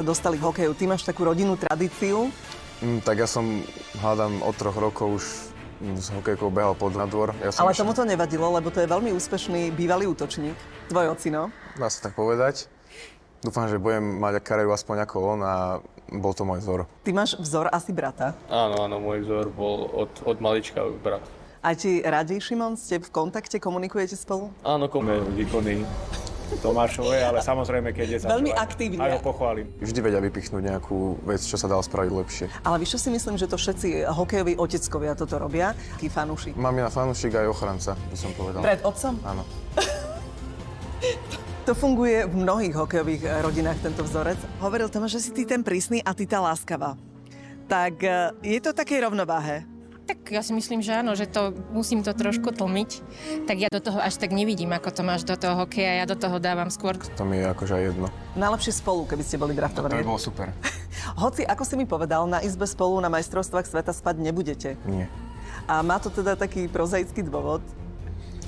dostali k hokeju. Ty máš takú rodinnú tradíciu. Tak ja som, hádam, od 3 rokov už s hokejkou behal na dvor. Ale tomu to nevadilo, lebo to je veľmi úspešný bývalý útočník. Tvoj ocino. Dá sa tak povedať. Dúfam, že budem mať kariéru aspoň ako on a bol to môj vzor. Ty máš vzor asi brata. Áno, môj vzor bol od malička brat. A ti radí, Šimon, ste v kontakte, komunikujete spolu? Áno, Výkony Tomášové, ale samozrejme, keď je za Veľmi to, aktívne. aj ho pochválim. Vždy vedia vypichnúť nejakú vec, čo sa dá spraviť lepšie. Ale víš, čo si myslím, že to všetci hokejoví oteckovia toto robia? Taký fanúšik. Mám ja fanúšik aj ochranca, by som povedal. Pred otcom? Áno. To funguje v mnohých hokejových rodinách, tento vzorec. Hovoril Tomáš, že si ty ten prísny a ty tá láskavá. Tak je to také rovnováhe. Tak ja si myslím, že áno, že to musím to trošku tlmiť. Tak ja do toho až tak nevidím, ako to máš do toho hokeja, ja do toho dávam skôr. To mi je akože aj jedno. Najlepšie spolu, keby ste boli To draftovaní. by bolo super. Hoci, ako si mi povedal, na izbe spolu na majstrovstvách sveta spať nebudete. Nie. A má to teda taký prozaický dôvod.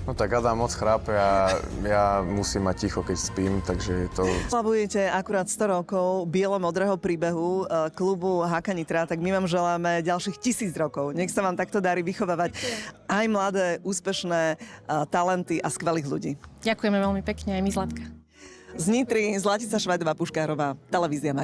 No tak Adam moc chrápe a ja musím mať ticho, keď spím, takže je to... Slavujete akurát 100 rokov bielo-modrého príbehu klubu HK Nitra, tak my vám želáme ďalších 1000 rokov. Nech sa vám takto darí vychovávať aj mladé, úspešné talenty a skvelých ľudí. Ďakujeme veľmi pekne, aj my, Zlatka. Z Nitry Zlatica Švajdová-Puškárová, televízia Markíza.